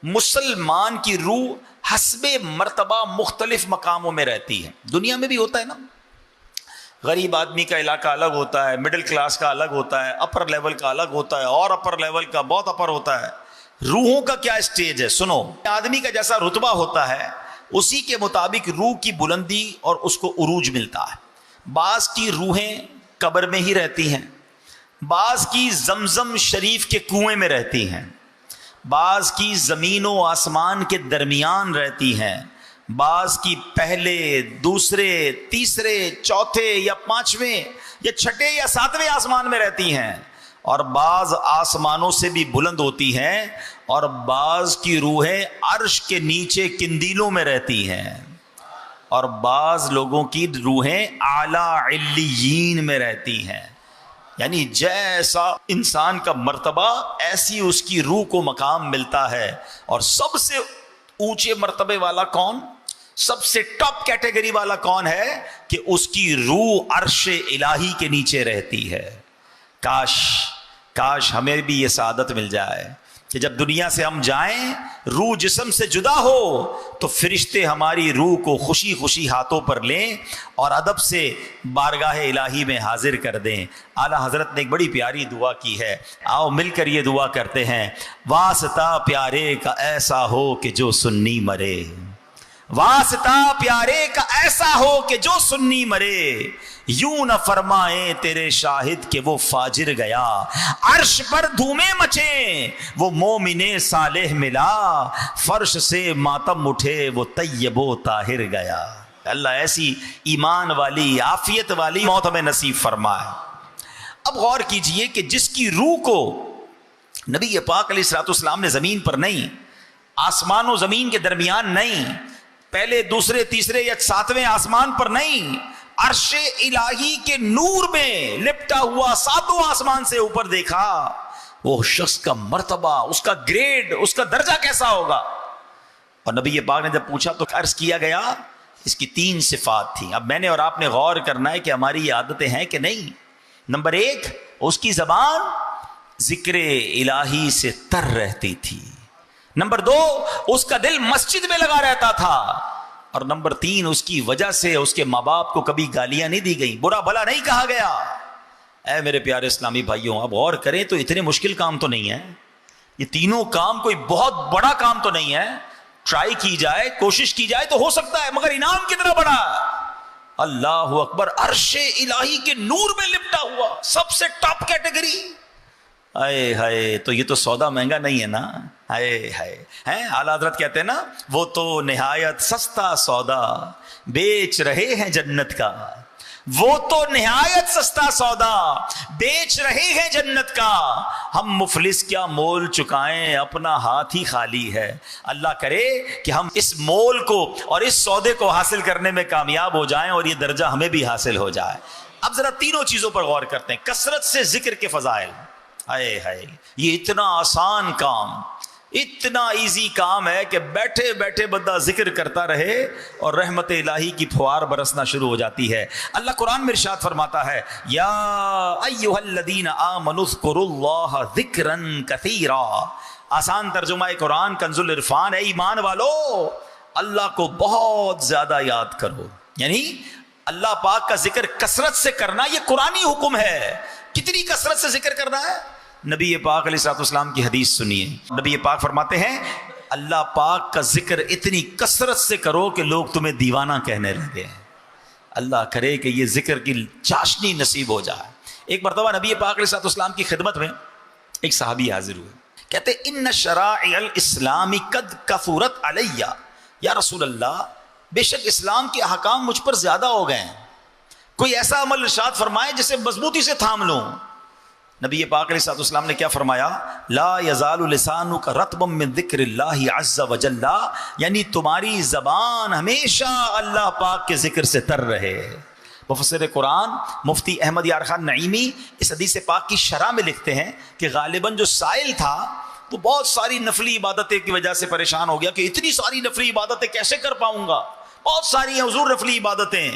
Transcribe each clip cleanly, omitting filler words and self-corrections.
مسلمان کی روح حسب مرتبہ مختلف مقاموں میں رہتی ہے. دنیا میں بھی ہوتا ہے نا, غریب آدمی کا علاقہ الگ ہوتا ہے, مڈل کلاس کا الگ ہوتا ہے, اپر لیول کا الگ ہوتا ہے, اور اپر لیول کا بہت اپر ہوتا ہے. روحوں کا کیا اسٹیج ہے؟ سنو, آدمی کا جیسا رتبہ ہوتا ہے اسی کے مطابق روح کی بلندی اور اس کو عروج ملتا ہے. بعض کی روحیں قبر میں ہی رہتی ہیں, بعض کی زمزم شریف کے کنویں میں رہتی ہیں, بعض کی زمین و آسمان کے درمیان رہتی ہیں, بعض کی پہلے دوسرے تیسرے چوتھے یا پانچویں یا چھٹے یا ساتویں آسمان میں رہتی ہیں, اور بعض آسمانوں سے بھی بلند ہوتی ہیں, اور بعض کی روحیں عرش کے نیچے کندیلوں میں رہتی ہیں, اور بعض لوگوں کی روحیں اعلیٰ علیین میں رہتی ہیں. یعنی جیسا انسان کا مرتبہ ایسی اس کی روح کو مقام ملتا ہے. اور سب سے اونچے مرتبے والا کون, سب سے ٹاپ کیٹیگری والا کون ہے کہ اس کی روح عرش الہی کے نیچے رہتی ہے. کاش ہمیں بھی یہ سعادت مل جائے کہ جب دنیا سے ہم جائیں روح جسم سے جدا ہو تو فرشتے ہماری روح کو خوشی خوشی ہاتھوں پر لیں اور ادب سے بارگاہ الہی میں حاضر کر دیں. اعلیٰ حضرت نے ایک بڑی پیاری دعا کی ہے, آؤ مل کر یہ دعا کرتے ہیں. واسطہ پیارے کا ایسا ہو کہ جو سنی مرے, واسطہ پیارے کا ایسا ہو کہ جو سنی مرے, یوں نہ فرمائے تیرے شاہد کہ وہ فاجر گیا, عرش پر دھومیں مچیں وہ مومن صالح ملا, فرش سے ماتم اٹھے وہ طیب و طاہر گیا. اللہ ایسی ایمان والی عافیت والی موت ہمیں نصیب فرمائے. اب غور کیجئے کہ جس کی روح کو نبی پاک علیہ الصلوۃ والسلام نے زمین پر نہیں, آسمان و زمین کے درمیان نہیں, پہلے دوسرے تیسرے یا ساتویں آسمان پر نہیں, عرش الہی کے نور میں لپٹا ہوا ساتوں آسمان سے اوپر دیکھا, وہ شخص کا مرتبہ, اس کا گریڈ, اس کا درجہ کیسا ہوگا. اور نبی پاک نے جب پوچھا تو عرض کیا گیا اس کی 3 صفات تھیں. اب میں نے اور آپ نے غور کرنا ہے کہ ہماری یہ عادتیں ہیں کہ نہیں. نمبر 1, اس کی زبان ذکر الہی سے تر رہتی تھی. نمبر 2, اس کا دل مسجد میں لگا رہتا تھا. اور نمبر 3, اس کی وجہ سے اس کے ماں باپ کو کبھی گالیاں نہیں دی گئی, برا بھلا نہیں کہا گیا. اے میرے پیارے اسلامی بھائیوں, اب غور کریں تو اتنے مشکل کام تو نہیں ہے, یہ تینوں کام کوئی بہت بڑا کام تو نہیں ہے. ٹرائی کی جائے, کوشش کی جائے تو ہو سکتا ہے, مگر انعام کتنا بڑا. اللہ اکبر, عرش الہی کے نور میں لپٹا ہوا سب سے ٹاپ کیٹیگری. ہائے ہائے, تو یہ تو سودا مہنگا نہیں ہے نا. ہائے ہائے, ہیں اعلیٰ حضرت کہتے ہیں نا, وہ تو نہایت سستا سودا بیچ رہے ہیں جنت کا, وہ تو نہایت سستا سودا بیچ رہے ہیں جنت کا, ہم مفلس کیا مول چکائیں اپنا ہاتھ ہی خالی ہے. اللہ کرے کہ ہم اس مول کو اور اس سودے کو حاصل کرنے میں کامیاب ہو جائیں اور یہ درجہ ہمیں بھی حاصل ہو جائے. اب ذرا تینوں چیزوں پر غور کرتے ہیں. کثرت سے ذکر کے فضائل, ہائے ہائے, یہ اتنا آسان کام, اتنا ایزی کام ہے کہ بیٹھے بیٹھے بندہ ذکر کرتا رہے اور رحمت الہی کی پھوار برسنا شروع ہو جاتی ہے. اللہ قرآن میں ارشاد فرماتا ہے, یا ایھا الذین آمنوا اذکروا اللہ ذکرا کثیرا. آسان ترجمہ قرآن کنز العرفان ہے, ایمان والو اللہ کو بہت زیادہ یاد کرو. یعنی اللہ پاک کا ذکر کثرت سے کرنا یہ قرآنی حکم ہے. کتنی کثرت سے ذکر کرنا ہے؟ نبی پاک علیہ الصلوۃ والسلام کی حدیث سنیے. نبی پاک فرماتے ہیں اللہ پاک کا ذکر اتنی کثرت سے کرو کہ لوگ تمہیں دیوانہ کہنے لگے. اللہ کرے کہ یہ ذکر کی چاشنی نصیب ہو جائے. ایک مرتبہ نبی پاک علیہ الصلوۃ والسلام کی خدمت میں ایک صحابی حاضر ہوئے, کہتے ان شرائع الاسلام قد کثرت علی, یا رسول اللہ بے شک اسلام کے احکام مجھ پر زیادہ ہو گئے ہیں, کوئی ایسا عمل ارشاد فرمائے جسے مضبوطی سے تھام لوں. نبی پاک علیہ الصلوۃ والسلام نے کیا فرمایا, لا یزال لسانک رطبا من ذکر اللہ عز وجل, یعنی تمہاری زبان ہمیشہ اللہ پاک کے ذکر سے تر رہے. مفسر قرآن مفتی احمد یار خان نعیمی اس حدیث پاک کی شرح میں لکھتے ہیں کہ غالباً جو سائل تھا وہ بہت ساری نفلی عبادتیں کی وجہ سے پریشان ہو گیا کہ اتنی ساری نفلی عبادتیں کیسے کر پاؤں گا, بہت ساری ہیں حضور نفلی عبادتیں.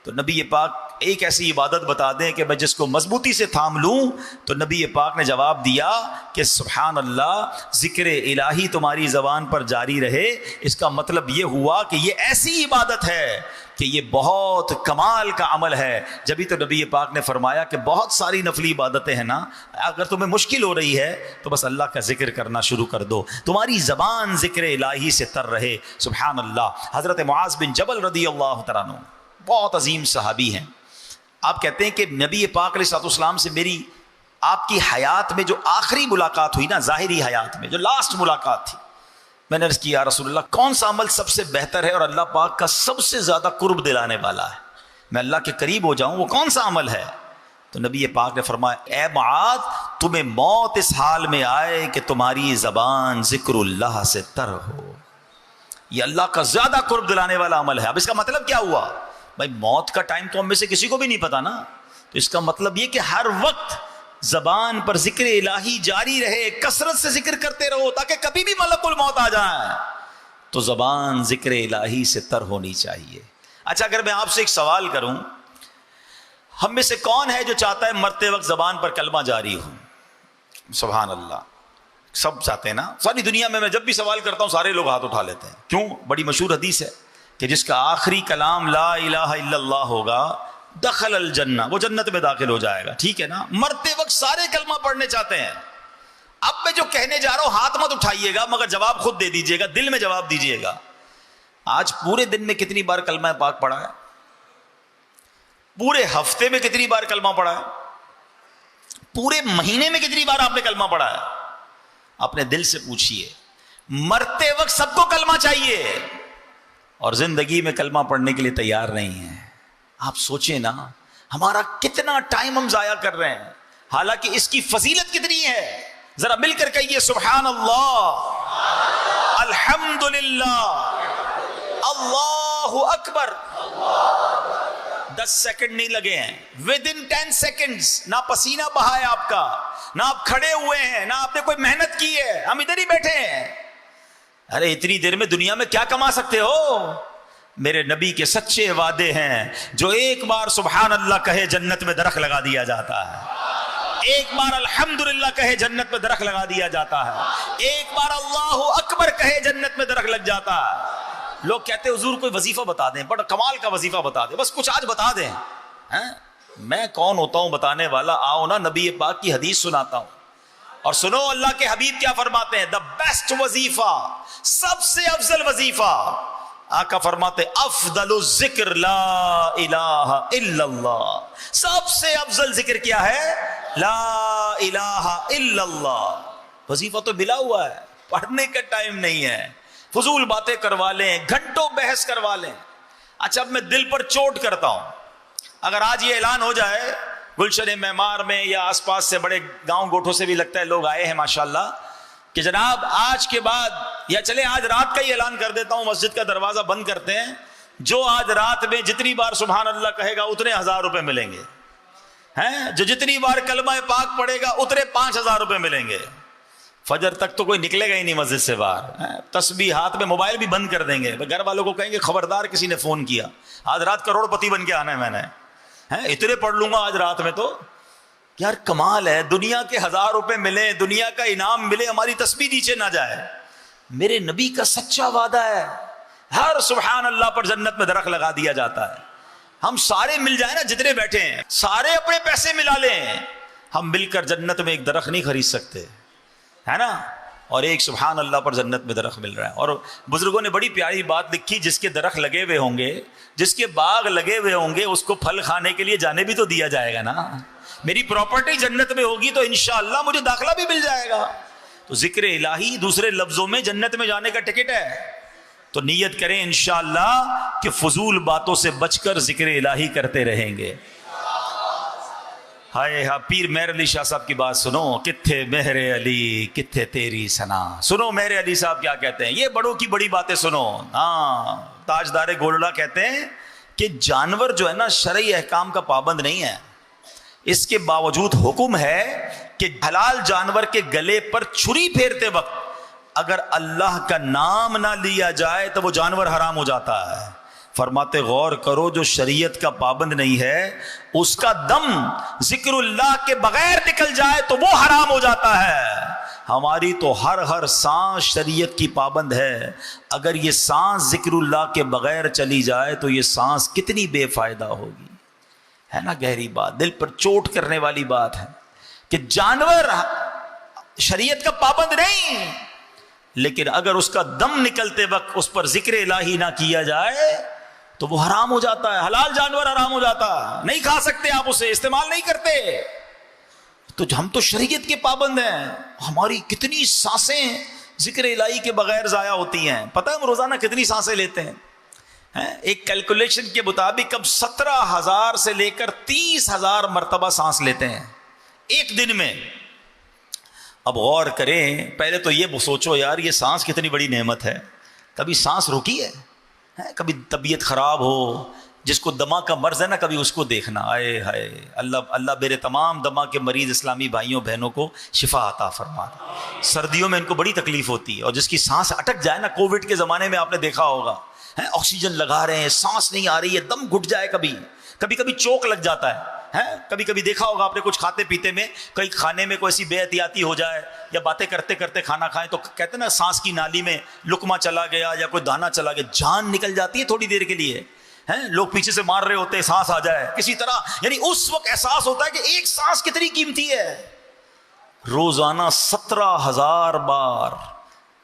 تو نبی پاک ایک ایسی عبادت بتا دیں کہ میں جس کو مضبوطی سے تھام لوں. تو نبی پاک نے جواب دیا کہ سبحان اللہ، ذکر الہی تمہاری زبان پر جاری رہے، اس کا مطلب یہ ہوا کہ یہ ایسی عبادت ہے کہ یہ بہت کمال کا عمل ہے. جبھی تو نبی پاک نے فرمایا کہ بہت ساری نفلی عبادتیں ہیں نا، اگر تمہیں مشکل ہو رہی ہے تو بس اللہ کا ذکر کرنا شروع کر دو، تمہاری زبان ذکر الہی سے تر رہے. سبحان اللہ. حضرت معاذ بن جبل رضی اللہ تعالیٰ عنہ بہت عظیم صحابی ہیں. آپ کہتے ہیں کہ نبی پاک علیہ الصلوۃ والسلام سے میری آپ کی حیات میں جو آخری ملاقات ہوئی نا، ظاہری حیات میں جو لاسٹ ملاقات تھی، میں نے عرض کیا رسول اللہ کون سا عمل سب سے بہتر ہے اور اللہ پاک کا سب سے زیادہ قرب دلانے والا ہے، میں اللہ کے قریب ہو جاؤں، وہ کون سا عمل ہے؟ تو نبی پاک نے فرمایا اے معاذ، تمہیں موت اس حال میں آئے کہ تمہاری زبان ذکر اللہ سے تر ہو. یہ اللہ کا زیادہ قرب دلانے والا عمل ہے. اب اس کا مطلب کیا ہوا؟ بھائی موت کا ٹائم تو ہم میں سے کسی کو بھی نہیں پتا نا، تو اس کا مطلب یہ کہ ہر وقت زبان پر ذکر الہی جاری رہے، کثرت سے ذکر کرتے رہو تاکہ کبھی بھی ملک الموت آ جائے تو زبان ذکر الہی سے تر ہونی چاہیے. اچھا اگر میں آپ سے ایک سوال کروں، ہم میں سے کون ہے جو چاہتا ہے مرتے وقت زبان پر کلمہ جاری ہو؟ سبحان اللہ، سب چاہتے ہیں نا. ساری دنیا میں جب بھی سوال کرتا ہوں سارے لوگ ہاتھ اٹھا لیتے ہیں. کیوں؟ بڑی مشہور حدیث ہے کہ جس کا آخری کلام لا الہ الا اللہ ہوگا دخل الجنہ، وہ جنت میں داخل ہو جائے گا. ٹھیک ہے نا، مرتے وقت سارے کلمہ پڑھنے چاہتے ہیں. اب میں جو کہنے جا رہا ہوں ہاتھ مت اٹھائیے گا، مگر جواب خود دے دیجیے گا، دل میں جواب دیجیے گا. آج پورے دن میں کتنی بار کلمہ پاک پڑھا ہے؟ پورے ہفتے میں کتنی بار کلمہ پڑھا ہے؟ پورے مہینے میں کتنی بار آپ نے کلمہ پڑھا ہے؟ اپنے دل سے پوچھئے. مرتے وقت سب کو کلمہ چاہیے اور زندگی میں کلمہ پڑھنے کے لیے تیار نہیں ہے. آپ سوچیں نا ہمارا کتنا ٹائم ہم ضائع کر رہے ہیں، حالانکہ اس کی فضیلت کتنی ہے. ذرا مل کر کہیے سبحان اللہ، الحمدللہ، اللہ اکبر. 10 سیکنڈ نہیں لگے ہیں، ودن 10 سیکنڈز. نہ پسینہ بہا ہے آپ کا، نہ آپ کھڑے ہوئے ہیں، نہ آپ نے کوئی محنت کی ہے، ہم ادھر ہی بیٹھے ہیں. ارے اتنی دیر میں دنیا میں کیا کما سکتے ہو؟ میرے نبی کے سچے وعدے ہیں، جو ایک بار سبحان اللہ کہے جنت میں درخت لگا دیا جاتا ہے، ایک بار الحمدللہ کہے جنت میں درخت لگا دیا جاتا ہے، ایک بار اللہ اکبر کہے جنت میں درخت لگ جاتا ہے. لوگ کہتے ہیں حضور کوئی وظیفہ بتا دیں، بڑا کمال کا وظیفہ بتا دیں، بس کچھ آج بتا دیں. میں کون ہوتا ہوں بتانے والا؟ آؤ نا نبی پاک کی حدیث سناتا ہوں اور سنو اللہ کے حبیب کیا فرماتے ہیں. دا بیسٹ وظیفہ، سب سے افضل وظیفہ، آقا فرماتے افضل الذکر لا الہ الا اللہ. سب سے افضل ذکر کیا ہے؟ لا الہ الا اللہ. وظیفہ تو ملا ہوا ہے، پڑھنے کا ٹائم نہیں ہے، فضول باتیں کروا لیں، گھنٹوں بحث کروا لیں. اچھا اب میں دل پر چوٹ کرتا ہوں، اگر آج یہ اعلان ہو جائے گلشن معمار میں یا آس پاس سے بڑے گاؤں گوٹھوں سے بھی لگتا ہے لوگ آئے ہیں ماشاءاللہ، کہ جناب آج کے بعد، یا چلے آج رات کا ہی اعلان کر دیتا ہوں، مسجد کا دروازہ بند کرتے ہیں، جو آج رات میں جتنی بار سبحان اللہ کہے گا اتنے 1000 روپے ملیں گے، ہیں جو جتنی بار کلمہ پاک پڑھے گا اتنے 5000 روپے ملیں گے. فجر تک تو کوئی نکلے گا ہی نہیں مسجد سے باہر، تسبیح ہاتھ میں، موبائل بھی بند کر دیں گے. گھر والوں کو کہیں گے خبردار کسی نے فون کیا، آج رات کروڑ پتی بن کے آنا ہے میں نے، اتنے پڑھ لوں گا آج رات میں. تو یار کمال ہے، دنیا کے 1000 روپے ملے، دنیا کا انعام ملے، ہماری تسبیح نیچے نہ جائے. میرے نبی کا سچا وعدہ ہے، ہر سبحان اللہ پر جنت میں درخت لگا دیا جاتا ہے. ہم سارے مل جائیں نا، جتنے بیٹھے ہیں سارے اپنے پیسے ملا لیں، ہم مل کر جنت میں ایک درخت نہیں خرید سکتے، ہے نا. اور ایک سبحان اللہ پر جنت میں درخت مل رہا ہے. اور بزرگوں نے بڑی پیاری بات لکھی، جس کے درخت لگے ہوئے ہوں گے، جس کے باغ لگے ہوئے ہوں گے، اس کو پھل کھانے کے لیے جانے بھی تو دیا جائے گا نا. میری پراپرٹی جنت میں ہوگی تو انشاءاللہ مجھے داخلہ بھی مل جائے گا. تو ذکر الہی دوسرے لفظوں میں جنت میں جانے کا ٹکٹ ہے. تو نیت کریں انشاءاللہ کہ فضول باتوں سے بچ کر ذکر الہی کرتے رہیں گے. ہائے ہاں پیر مہر علی شاہ صاحب کی بات سنو، کتھے مہر علی کتھے تیری سنا. سنو مہر علی صاحب کیا کہتے ہیں، یہ بڑوں کی بڑی باتیں سنو. ہاں تاجدار گولڈا کہتے ہیں کہ جانور جو ہے نا شرعی احکام کا پابند نہیں ہے، اس کے باوجود حکم ہے کہ حلال جانور کے گلے پر چھری پھیرتے وقت اگر اللہ کا نام نہ لیا جائے تو وہ جانور حرام ہو جاتا ہے. فرماتے غور کرو جو شریعت کا پابند نہیں ہے اس کا دم ذکر اللہ کے بغیر نکل جائے تو وہ حرام ہو جاتا ہے. ہماری تو ہر سانس شریعت کی پابند ہے. اگر یہ سانس ذکر اللہ کے بغیر چلی جائے تو یہ سانس کتنی بے فائدہ ہوگی. ہے نا گہری بات, دل پر چوٹ کرنے والی بات ہے کہ جانور شریعت کا پابند نہیں, لیکن اگر اس کا دم نکلتے وقت اس پر ذکر الہی نہ کیا جائے تو وہ حرام ہو جاتا ہے. حلال جانور حرام ہو جاتا, نہیں کھا سکتے آپ اسے, استعمال نہیں کرتے. تو ہم تو شریعت کے پابند ہیں. ہماری کتنی سانسیں ذکر الہی کے بغیر ضائع ہوتی ہیں. پتہ ہے ہم روزانہ کتنی سانسیں لیتے ہیں؟ ایک کیلکولیشن کے مطابق اب 17,000 سے لے کر 30,000 مرتبہ سانس لیتے ہیں ایک دن میں. اب غور کریں, پہلے تو یہ سوچو یار یہ سانس کتنی بڑی نعمت ہے. کبھی سانس روکی ہے؟ کبھی طبیعت خراب ہو, جس کو دما کا مرض ہے نا, کبھی اس کو دیکھنا. آئے ہائے, اللہ میرے تمام دما کے مریض اسلامی بھائیوں بہنوں کو شفا عطا فرما. سردیوں میں ان کو بڑی تکلیف ہوتی ہے, اور جس کی سانس اٹک جائے نا, کووڈ کے زمانے میں آپ نے دیکھا ہوگا, آکسیجن لگا رہے ہیں, سانس نہیں آ رہی ہے, دم گھٹ جائے, کبھی چوک لگ جاتا ہے. کبھی دیکھا ہوگا آپ نے کچھ کھاتے پیتے میں, کئی کھانے میں کوئی ایسی بے احتیاطی ہو جائے یا باتیں کرتے کرتے کھانا کھائیں تو کہتے ہیں نا سانس کی نالی میں لقمہ چلا گیا یا کوئی دانا چلا گیا, جان نکل جاتی ہے تھوڑی دیر کے لیے. لوگ پیچھے سے مار رہے ہوتے ہیں, سانس آ جائے کسی طرح, یعنی اس وقت احساس ہوتا ہے کہ ایک سانس کتنی قیمتی ہے. روزانہ 17,000 بار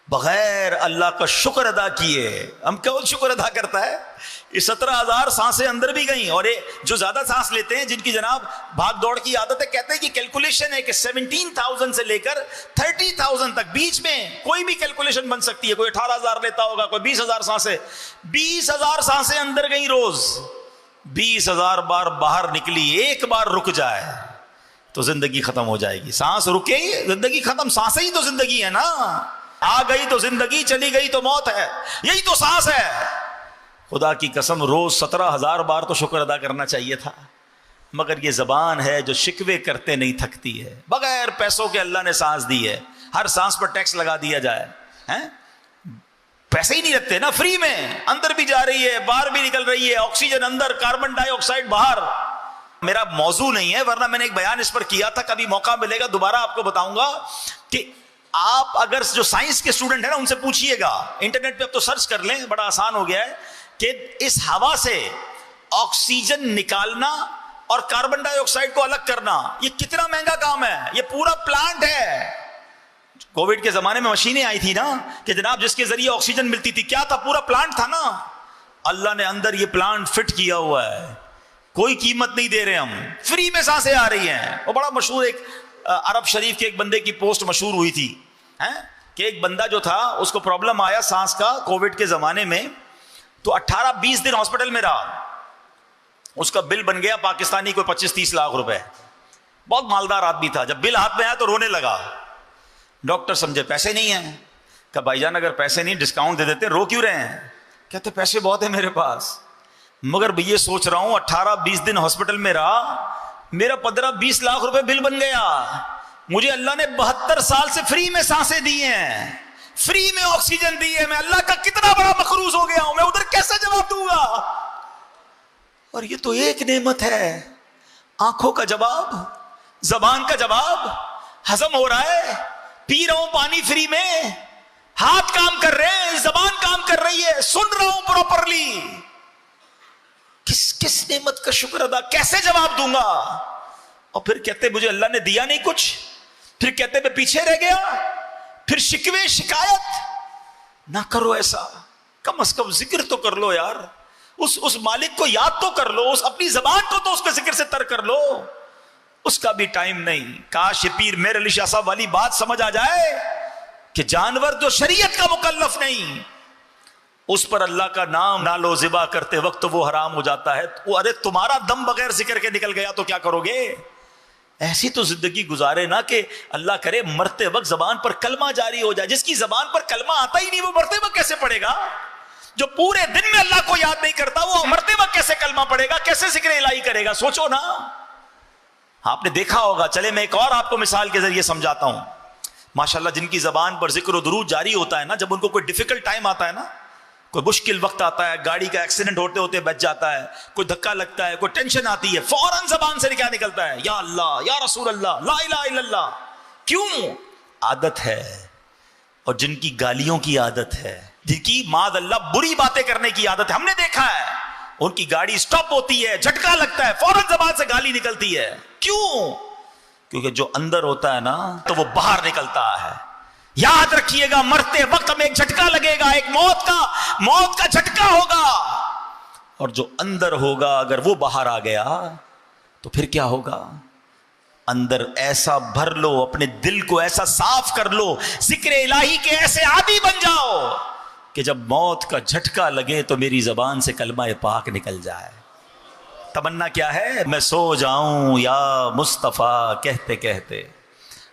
بغیر اللہ کا شکر ادا کیے. ہم کون شکر ادا کرتا ہے؟ یہ 17,000 سانسیں اندر بھی گئیں. اور جو زیادہ سانس لیتے ہیں, جن کی جناب بھاگ دوڑ کی عادت ہے, کہتے ہیں کہ کیلکولیشن ہے کہ 17,000 سے لے کر 30,000 تک بیچ میں کوئی بھی کیلکولیشن بن سکتی ہے. کوئی 18,000 لیتا ہوگا, کوئی 20,000 سانسیں. 20,000 سانسیں اندر گئیں روز. 20,000 بار باہر نکلی, ایک بار رک جائے تو زندگی ختم ہو جائے گی. سانس رکے زندگی ختم. سانسیں ہی تو زندگی ہے نا. آ گئی تو زندگی, چلی گئی تو موت ہے. یہی تو سانس ہے. خدا کی قسم روز 17,000 بار تو شکر ادا کرنا چاہیے تھا. مگر یہ زبان ہے جو شکوے کرتے نہیں تھکتی ہے. بغیر پیسوں کے اللہ نے سانس دی ہے, ہر سانس پر ٹیکس لگا دیا جائے. پیسے ہی نہیں رکھتے نا, فری میں اندر بھی جا رہی ہے, باہر بھی نکل رہی ہے. آکسیجن اندر, کاربن ڈائی آکسائڈ باہر. میرا موضوع نہیں ہے, ورنہ میں نے ایک بیان اس پر کیا تھا, کبھی موقع ملے گا دوبارہ آپ کو بتاؤں گا. کہ آپ اگر جو سائنس کے اسٹوڈنٹ ہیں نا, ان سے پوچھئے گا, انٹرنیٹ پہ اب تو سرچ کر لیں, بڑا آسان ہو گیا ہے, کہ اس ہوا سے آکسیجن نکالنا اور کاربن ڈائی آکسائڈ کو الگ کرنا یہ کتنا مہنگا کام ہے. یہ پورا پلانٹ ہے. کووڈ کے زمانے میں مشینیں آئی تھی نا, کہ جناب جس کے ذریعے آکسیجن ملتی تھی, کیا تھا؟ پورا پلانٹ تھا نا. اللہ نے اندر یہ پلانٹ فٹ کیا ہوا ہے, کوئی قیمت نہیں دے رہے ہم, فری میں سانسیں آ رہی ہیں. وہ بڑا مشہور, ایک عرب شریف کے ایک بندے کی پوسٹ مشہور ہوئی تھی کہ ایک بندہ جو تھا اس کو پرابلم آیا سانس کا کووڈ کے زمانے میں, تو 18-20 دن ہاسپٹل میں رہا. اس کا بل بن گیا پاکستانی کوئی 25-30 لاکھ روپے. بہت مالدار آدمی تھا. جب بل ہاتھ میں آیا تو رونے لگا. ڈاکٹر سمجھے پیسے نہیں ہیں. کہا بھائی جان اگر پیسے نہیں ڈسکاؤنٹ دے دیتے, رو کیوں رہے ہیں؟ کہتے پیسے بہت ہیں میرے پاس, مگر یہ سوچ رہا ہوں 18-20 دن ہاسپٹل میں رہا, میرا 15-20 لاکھ روپے بل بن گیا. مجھے اللہ نے 72 سال سے فری میں سانسیں دی ہیں, فری میں آکسیجن دی ہے. میں اللہ کا کتنا بڑا مقروض ہو گیا ہوں, میں ادھر کیسے جواب دوں گا؟ اور یہ تو ایک نعمت ہے. آنکھوں کا جواب, زبان کا جواب, ہضم ہو رہا ہے, پی رہا ہوں پانی فری میں, ہاتھ کام کر رہے ہیں, زبان کام کر رہی ہے, سن رہا ہوں پراپرلی. کس نعمت کا شکر ادا, کیسے جواب دوں گا؟ اور پھر کہتے مجھے اللہ نے دیا نہیں کچھ, پھر کہتے میں پیچھے رہ گیا. پھر شکوے شکایت نہ کرو. ایسا کم از کم ذکر تو کر لو یار, اس مالک کو یاد تو کر لو, اس اپنی زبان کو تو اس کے ذکر سے تر کر لو. اس کا بھی ٹائم نہیں. کاش پیر میر علی شاہ صاحب والی بات سمجھ آ جائے کہ جانور جو شریعت کا مکلف نہیں, اس پر اللہ کا نام نہ لو ذبح کرتے وقت وہ حرام ہو جاتا ہے. ارے تمہارا دم بغیر ذکر کے نکل گیا تو کیا کرو گے؟ ایسی تو زندگی گزارے نا کہ اللہ کرے مرتے وقت زبان پر کلمہ جاری ہو جائے. جس کی زبان پر کلمہ آتا ہی نہیں وہ مرتے وقت کیسے پڑھے گا؟ جو پورے دن میں اللہ کو یاد نہیں کرتا وہ مرتے وقت کیسے کلمہ پڑھے گا, کیسے ذکر الہی کرے گا؟ سوچو نا. آپ نے دیکھا ہوگا, چلے میں ایک اور آپ کو مثال کے ذریعے سمجھاتا ہوں. ماشاءاللہ جن کی زبان پر ذکر و درود جاری ہوتا ہے نا, جب ان کو کوئی ڈیفیکلٹ ٹائم آتا ہے نا, کوئی مشکل وقت آتا ہے، گاڑی کا ایکسیڈنٹ ہوتے ہوتے بچ جاتا ہے، کوئی دھکا لگتا ہے، کوئی ٹینشن آتی ہے، فوراً زبان سے کیا نکلتا ہے؟ یا اللہ، یا رسول اللہ، لا الہ الا اللہ. کیوں؟ عادت ہے. اور جن کی گالیوں کی عادت ہے، جن کی معاذ اللہ بری باتیں کرنے کی عادت ہے، ہم نے دیکھا ہے ان کی گاڑی سٹاپ ہوتی ہے، جھٹکا لگتا ہے، فوراً زبان سے گالی نکلتی ہے. کیوں؟ کیونکہ جو اندر ہوتا ہے نا تو وہ باہر نکلتا ہے. یاد رکھیے گا، مرتے وقت ہمیں ایک جھٹکا لگے گا، ایک موت کا جھٹکا ہوگا، اور جو اندر ہوگا اگر وہ باہر آ گیا تو پھر کیا ہوگا؟ اندر ایسا بھر لو، اپنے دل کو ایسا صاف کر لو، ذکر الہی کے ایسے عادی بن جاؤ کہ جب موت کا جھٹکا لگے تو میری زبان سے کلمہ پاک نکل جائے. تمنا کیا ہے؟ میں سو جاؤں یا مصطفیٰ کہتے کہتے،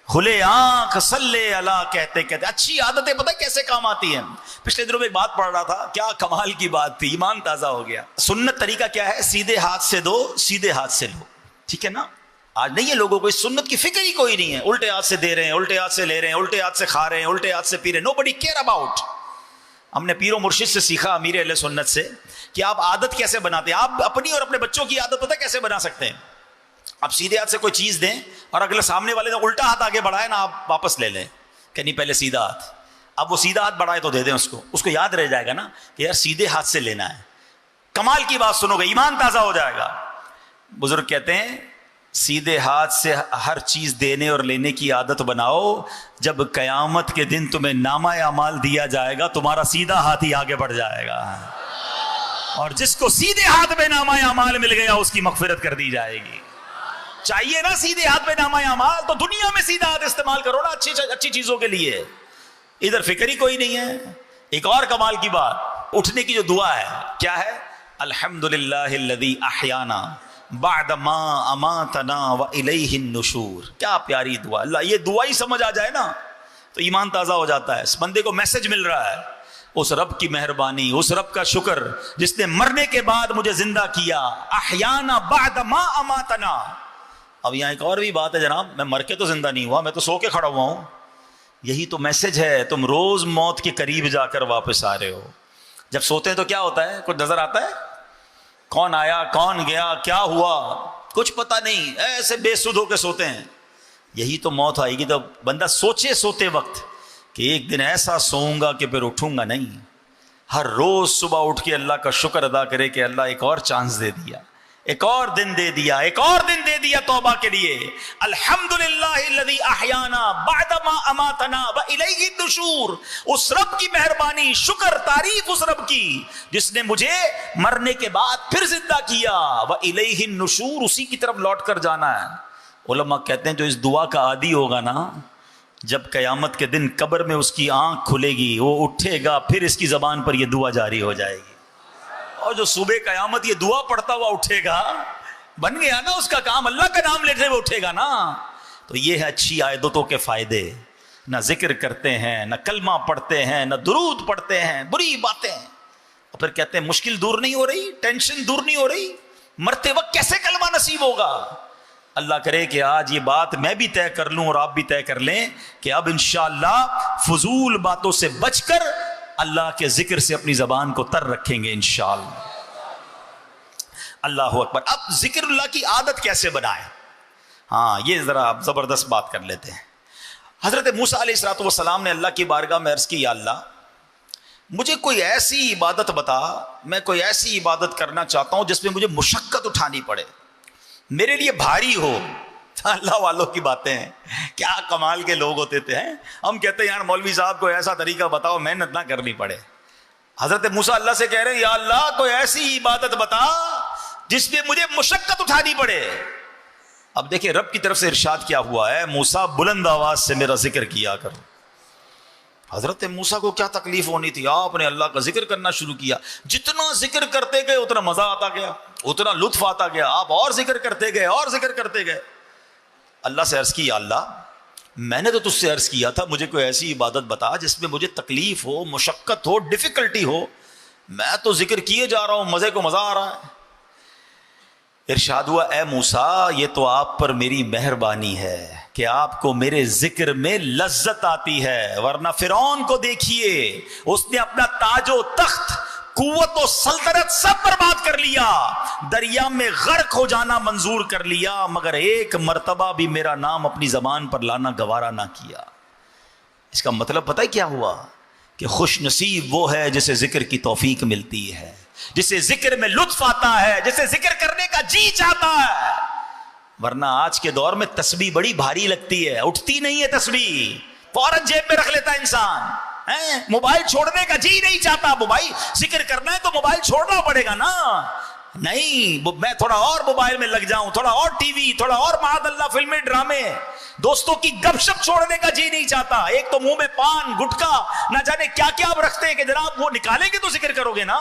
کھلے آنکھ صلی اللہ کہتے کہتے. اچھی عادتیں پتہ کیسے کام آتی ہیں؟ پچھلے دنوں میں ایک بات پڑھ رہا تھا، کیا کمال کی بات تھی، ایمان تازہ ہو گیا. سنت طریقہ کیا ہے؟ سیدھے ہاتھ سے دو، سیدھے ہاتھ سے لو، ٹھیک ہے نا؟ آج نہیں ہے لوگوں کو اس سنت کی فکر ہی کوئی نہیں ہے. الٹے ہاتھ سے دے رہے ہیں، الٹے ہاتھ سے لے رہے ہیں، الٹے ہاتھ سے کھا رہے ہیں، الٹے ہاتھ سے پی رہے ہیں. nobody care about. ہم نے پیر و مرشد سے سیکھا، امیر اہل سنت سے، کہ آپ عادت کیسے بناتے ہیں. آپ اپنی اور اپنے بچوں کی عادت پتہ کیسے بنا سکتے ہیں؟ آپ سیدھے ہاتھ سے کوئی چیز دیں اور اگلے سامنے والے نے الٹا ہاتھ آگے بڑھائے نا، آپ واپس لے لیں کہ نہیں پہلے سیدھا ہاتھ. اب وہ سیدھا ہاتھ بڑھائے تو دے دیں اس کو یاد رہ جائے گا نا کہ یار سیدھے ہاتھ سے لینا ہے. کمال کی بات سنو گے، ایمان تازہ ہو جائے گا. بزرگ کہتے ہیں سیدھے ہاتھ سے ہر چیز دینے اور لینے کی عادت بناؤ، جب قیامت کے دن تمہیں نامہ اعمال دیا جائے گا تمہارا سیدھا ہاتھ ہی آگے بڑھ جائے گا، اور جس کو سیدھے ہاتھ میں نامہ اعمال مل گیا اس کی مغفرت کر دی جائے گی. چاہیے نا سیدھے ہاتھ میں نامہ اعمال، تو دنیا میں سیدھا ہاتھ استعمال کرو نا اچھی چیزوں کے لیے. ادھر فکر ہی کوئی نہیں ہے. ایک اور کمال کی بات، اٹھنے کی جو دعا ہے کیا ہے؟ الحمدللہ الذی احیانا بعد ما اماتنا والیہ النشور. کیا پیاری دعا. اللہ یہ دعا ہی سمجھ آ جائے نا تو ایمان تازہ ہو جاتا ہے. اس بندے کو میسج مل رہا ہے، اس رب کی مہربانی، اس رب کا شکر جس نے مرنے کے بعد مجھے زندہ کیا. احیانا بعد ما اماتنا. اب یہاں ایک اور بھی بات ہے جناب، میں مر کے تو زندہ نہیں ہوا، میں تو سو کے کھڑا ہوا ہوں. یہی تو میسج ہے، تم روز موت کے قریب جا کر واپس آ رہے ہو. جب سوتے ہیں تو کیا ہوتا ہے؟ کچھ نظر آتا ہے؟ کون آیا، کون گیا، کیا ہوا، کچھ پتہ نہیں، ایسے بے سدھ ہو کے سوتے ہیں. یہی تو موت آئے گی تو بندہ سوچے سوتے وقت کہ ایک دن ایسا سوؤں گا کہ پھر اٹھوں گا نہیں. ہر روز صبح اٹھ کے اللہ کا شکر ادا کرے کہ اللہ ایک اور چانس دے دیا، ایک اور دن دے دیا، ایک اور دن دے دیا توبہ کے لیے. الحمدللہ الذی احیانا بعد ما اماتنا والیہ النشور. اس رب کی مہربانی، شکر، تعریف اس رب کی جس نے مجھے مرنے کے بعد پھر زندہ کیا. والیہ النشور، اسی کی طرف لوٹ کر جانا ہے. علماء کہتے ہیں جو اس دعا کا عادی ہوگا نا، جب قیامت کے دن قبر میں اس کی آنکھ کھلے گی، وہ اٹھے گا، پھر اس کی زبان پر یہ دعا جاری ہو جائے گی. اور جو صبح قیامت یہ دعا پڑھتا ہوا اٹھے گا، بن گیا نا اس کا کام، اللہ کا نام لیتے ہوئے اٹھے گا نا. تو یہ ہے اچھی عادتوں کے فائدے. نہ ذکر کرتے ہیں، نہ کلمہ پڑھتے ہیں، نہ درود پڑھتے ہیں، بری باتیں. اور پھر کہتے ہیں مشکل دور نہیں ہو رہی، ٹینشن دور نہیں ہو رہی، مرتے وقت کیسے کلمہ نصیب ہوگا. اللہ کرے کہ آج یہ بات میں بھی طے کر لوں اور آپ بھی طے کر لیں کہ اب انشاءاللہ فضول باتوں سے بچ کر اللہ کے ذکر سے اپنی زبان کو تر رکھیں گے انشاءاللہ. اللہ اکبر. اب ذکر اللہ کی عادت کیسے بنائیں؟ ہاں یہ ذرا آپ زبردست بات کر لیتے ہیں. حضرت موسیٰ علیہ الصلوۃ والسلام نے اللہ کی بارگاہ میں عرض کی، یا اللہ مجھے کوئی ایسی عبادت بتا، میں کوئی ایسی عبادت کرنا چاہتا ہوں جس میں مجھے مشقت اٹھانی پڑے، میرے لیے بھاری ہو. اللہ والوں کی باتیں ہیں، کیا کمال کے لوگ ہوتے تھے. ہم کہتے ہیں یار مولوی صاحب کو ایسا طریقہ بتاؤ محنت نہ کرنی پڑے. حضرت موسیٰ اللہ سے کہہ رہے ہیں یا اللہ کوئی ایسی عبادت بتا جس میں مجھے مشقت اٹھانی پڑے. اب دیکھیں رب کی طرف سے ارشاد کیا ہوا ہے، موسیٰ بلند آواز سے میرا ذکر کیا کرو. حضرت موسیٰ کو کیا تکلیف ہونی تھی، آپ نے اللہ کا ذکر کرنا شروع کیا. جتنا ذکر کرتے گئے اتنا مزہ آتا گیا، اتنا لطف آتا گیا. آپ اور ذکر کرتے گئے اور ذکر کرتے گئے. اللہ سے عرض کی یا اللہ میں نے تو تجھ سے عرض کیا تھا مجھے کوئی ایسی عبادت بتا جس میں مجھے تکلیف ہو، مشقت ہو، ڈیفیکلٹی ہو. میں تو ذکر کیے جا رہا ہوں، مزے کو مزہ آ رہا ہے. ارشاد ہوا اے موسیٰ یہ تو آپ پر میری مہربانی ہے کہ آپ کو میرے ذکر میں لذت آتی ہے، ورنہ فرعون کو دیکھیے اس نے اپنا تاج و تخت قوت و سلطنت سب برباد کر لیا، دریا میں غرق ہو جانا منظور کر لیا، مگر ایک مرتبہ بھی میرا نام اپنی زبان پر لانا گوارا نہ کیا۔ اس کا مطلب پتہ ہے کیا ہوا؟ کہ خوش نصیب وہ ہے جسے ذکر کی توفیق ملتی ہے، جسے ذکر میں لطف آتا ہے، جسے ذکر کرنے کا جی چاہتا ہے۔ ورنہ آج کے دور میں تسبیح بڑی بھاری لگتی ہے، اٹھتی نہیں ہے تسبیح، فوراً جیب میں رکھ لیتا ہے انسان، موبائل چھوڑنے کا جی نہیں چاہتا۔ موبائل ذکر کرنا ہے تو موبائل چھوڑنا پڑے گا نا، نہیں میں تھوڑا اور موبائل میں لگ جاؤں، تھوڑا اور ٹی وی، تھوڑا اور معاذ اللہ فلمیں ڈرامے، دوستوں کی گپ شپ چھوڑنے کا جی نہیں چاہتا۔ ایک تو منہ میں پان گٹکا نہ جانے کیا کیا آپ رکھتے ہیں کہ جناب وہ نکالیں گے تو ذکر کرو گے نا۔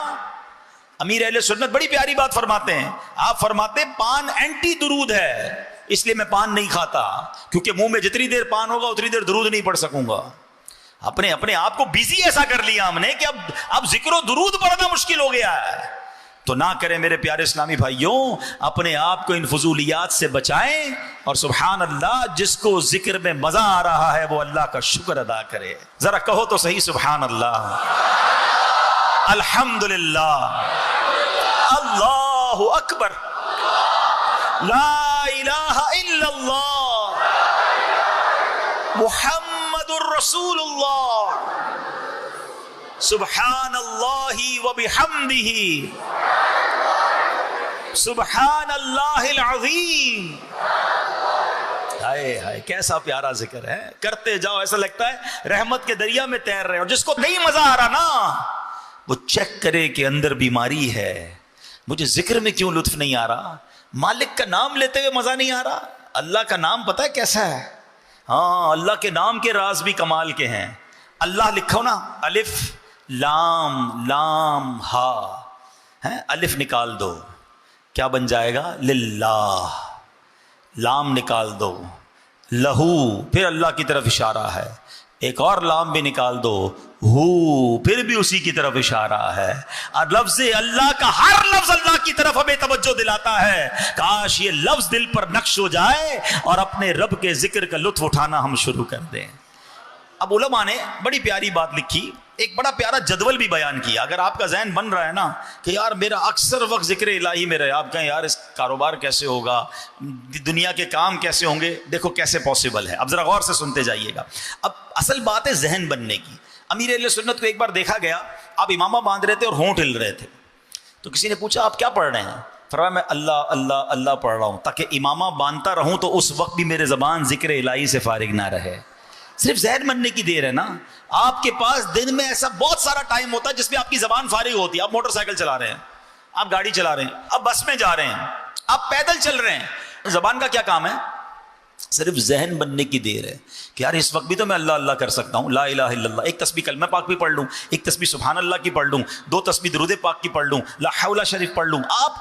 امیر اہل سنت بڑی پیاری بات فرماتے ہیں، آپ فرماتے ہیں پان اینٹی درود ہے، اس لیے میں پان نہیں کھاتا، کیونکہ منہ میں جتنی دیر پان ہوگا اتنی دیر درود نہیں پڑھ سکوں گا۔ اپنے آپ کو بیزی ایسا کر لیا ہم نے کہ اب ذکر و درود پڑھنا مشکل ہو گیا ہے۔ تو نہ کریں میرے پیارے اسلامی بھائیوں، اپنے آپ کو ان فضولیات سے بچائیں، اور سبحان اللہ جس کو ذکر میں مزہ آ رہا ہے وہ اللہ کا شکر ادا کرے۔ ذرا کہو تو صحیح سبحان اللہ، الحمدللہ، اللہ اکبر، لا الہ الا اللہ، محمد الرسول اللہ، سبحان اللہ وبحمدہ، سبحان اللہ العظیم۔ ہائے ہائے کیسا پیارا ذکر ہے، کرتے جاؤ ایسا لگتا ہے رحمت کے دریا میں تیر رہے ہیں۔ اور جس کو نہیں مزہ آ رہا نا وہ چیک کرے کہ اندر بیماری ہے، مجھے ذکر میں کیوں لطف نہیں آ رہا، مالک کا نام لیتے ہوئے مزہ نہیں آ رہا۔ اللہ کا نام پتہ ہے کیسا ہے؟ ہاں اللہ کے نام کے راز بھی کمال کے ہیں۔ اللہ لکھو نا، الف لام لام ہا، الف نکال دو کیا بن جائے گا؟ للہ، لام نکال دو لہو، پھر اللہ کی طرف اشارہ ہے، ایک اور لام بھی نکال دو ہو، پھر بھی اسی کی طرف اشارہ ہے۔ اور لفظ اللہ کا ہر لفظ اللہ کی طرف ہمیں توجہ دلاتا ہے۔ کاش یہ لفظ دل پر نقش ہو جائے اور اپنے رب کے ذکر کا لطف اٹھانا ہم شروع کر دیں۔ اب علماء نے بڑی پیاری بات لکھی، ایک بڑا پیارا جدول بھی بیان کیا۔ اگر آپ کا ذہن بن رہا ہے نا کہ یار میرا اکثر وقت ذکر الہی میں رہے، آپ کہیں یار اس کاروبار کیسے ہوگا، دنیا کے کام کیسے ہوں گے، دیکھو کیسے پاسبل ہے۔ اب ذرا غور سے سنتے جائیے گا۔ اب اصل بات ہے ذہن بننے کی۔ امیر اہل سنت کو ایک بار دیکھا گیا، آپ امامہ باندھ رہے تھے اور ہونٹ ہل رہے تھے، تو کسی نے پوچھا آپ کیا پڑھ رہے ہیں؟ فرمایا میں اللہ اللہ اللہ پڑھ رہا ہوں تاکہ امامہ باندھتا رہوں تو اس وقت بھی میرے زبان ذکر الہی سے فارغ نہ رہے۔ صرف ذہن بننے کی دیر ہے نا۔ آپ کے پاس دن میں ایسا بہت سارا ٹائم ہوتا ہے جس میں آپ کی زبان فارغ ہوتی ہے۔ آپ موٹر سائیکل چلا رہے ہیں، آپ گاڑی چلا رہے ہیں، آپ بس میں جا رہے ہیں، آپ پیدل چل رہے ہیں، زبان کا کیا کام ہے؟ صرف ذہن بننے کی دیر ہے کہ یار اس وقت بھی تو میں اللہ اللہ کر سکتا ہوں، لا الہ الا اللہ، ایک تسبیح کلمہ پاک بھی پڑھ لوں، ایک تسبیح سبحان اللہ کی پڑھ لوں، دو تسبیح درود پاک کی پڑھ لوں، لا حول شریف پڑھ لوں۔ آپ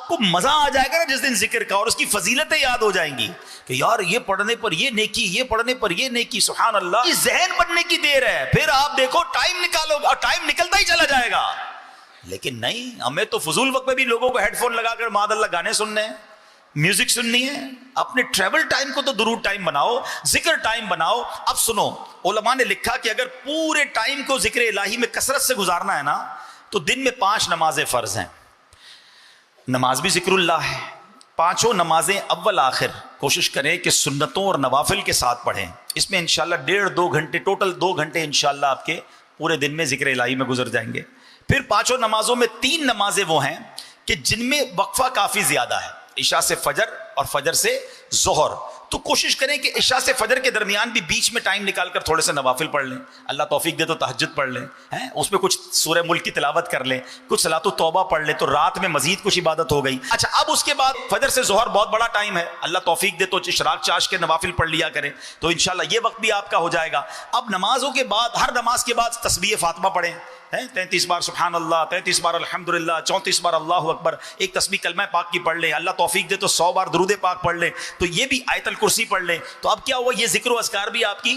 کو مزہ آ جائے گا نا جس دن ذکر کا، اور اس کی فضیلتیں یاد ہو جائیں گی کہ یار یہ پڑھنے پر یہ نیکی، یہ پڑھنے پر یہ نیکی، سبحان اللہ۔ یہ ذہن بننے کی دیر ہے، پھر آپ دیکھو ٹائم نکالو اور ٹائم نکلتا ہی چلا جائے گا۔ لیکن نہیں، ہمیں تو فضول وقت میں بھی لوگوں کو ہیڈ فون لگا کر معاذ اللہ گانے سننے ہیں، میوزک سننی ہے۔ اپنے ٹریول ٹائم کو تو درود ٹائم بناؤ، ذکر ٹائم بناؤ۔ اب سنو، علماء نے لکھا کہ اگر پورے ٹائم کو ذکر الہی میں کثرت سے گزارنا ہے نا تو دن میں 5 نمازیں فرض ہیں۔ نماز بھی ذکر اللہ ہے، پانچوں نمازیں اول آخر کوشش کریں کہ سنتوں اور نوافل کے ساتھ پڑھیں۔ اس میں انشاءاللہ 1.5-2 گھنٹے، ٹوٹل 2 گھنٹے انشاءاللہ آپ کے پورے دن میں ذکر الہی میں گزر جائیں گے۔ پھر پانچوں نمازوں میں 3 نمازیں وہ ہیں کہ جن میں وقفہ کافی زیادہ ہے، عشاء سے فجر اور فجر سے ظہر۔ تو کوشش کریں کہ عشاء سے فجر کے درمیان بھی بیچ میں ٹائم نکال کر تھوڑے سے نوافل پڑھ لیں، اللہ توفیق دے تو تہجد پڑھ لیں، اس میں کچھ سورہ ملک کی تلاوت کر لیں، کچھ صلاۃ التوبہ پڑھ لیں، تو رات میں مزید کچھ عبادت ہو گئی۔ اچھا اب اس کے بعد فجر سے ظہر بہت بڑا ٹائم ہے، اللہ توفیق دے تو اشراق چاش کے نوافل پڑھ لیا کریں، تو انشاءاللہ یہ وقت بھی آپ کا ہو جائے گا۔ اب نمازوں کے بعد، ہر نماز کے بعد تسبیح فاطمہ پڑھیں، 33 بار سبحان اللہ، 33 بار الحمدللہ، 34 بار اللہ اکبر، ایک تسبیح کلمہ پاک کی پڑھ لیں، اللہ توفیق دے تو 100 بار درود پاک پڑھ لیں، تو یہ بھی آیت الکرسی پڑھ لیں۔ تو اب کیا ہوا، یہ ذکر و اذکار بھی آپ کی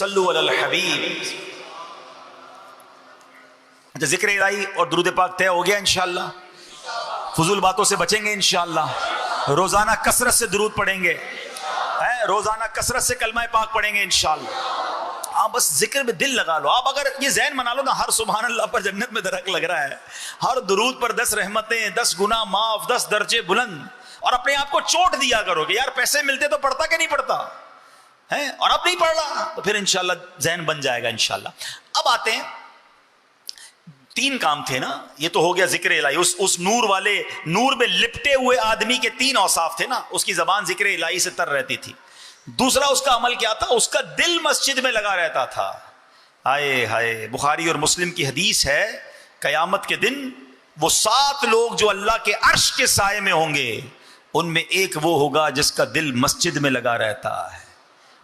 صلو علی الحبیب. ذکر الہی اور درود پاک طے ہو گیا انشاءاللہ. فضول باتوں سے بچیں گے انشاءاللہ. روزانہ کثرت سے درود پڑھیں گے, روزانہ کثرت سے کلمہ پاک پڑھیں گے انشاءاللہ. آپ بس ذکر میں دل لگا لو. آپ اگر یہ ذہن بنا لو نا, ہر سبحان اللہ پر جنت میں درخت لگ رہا ہے, ہر درود پر 10 رحمتیں, 10 گناہ معاف, 10 درجے بلند. اور اپنے آپ کو چوٹ دیا کرو کہ یار پیسے ملتے تو پڑھتا کہ نہیں پڑھتا ہے, اور اب نہیں پڑھ رہا, تو پھر انشاءاللہ ذہن بن جائے گا انشاءاللہ. اب آتے ہیں, 3 کام تھے نا, یہ تو ہو گیا ذکر الہی. اس نور والے نور میں لپٹے ہوئے آدمی کے 3 اوصاف تھے نا. اس کی زبان ذکر الہی سے تر رہتی تھی. دوسرا اس کا عمل کیا تھا, اس کا دل مسجد میں لگا رہتا تھا. ہائے ہائے, بخاری اور مسلم کی حدیث ہے, قیامت کے دن وہ 7 لوگ جو اللہ کے عرش کے سائے میں ہوں گے, ان میں ایک وہ ہوگا جس کا دل مسجد میں لگا رہتا ہے.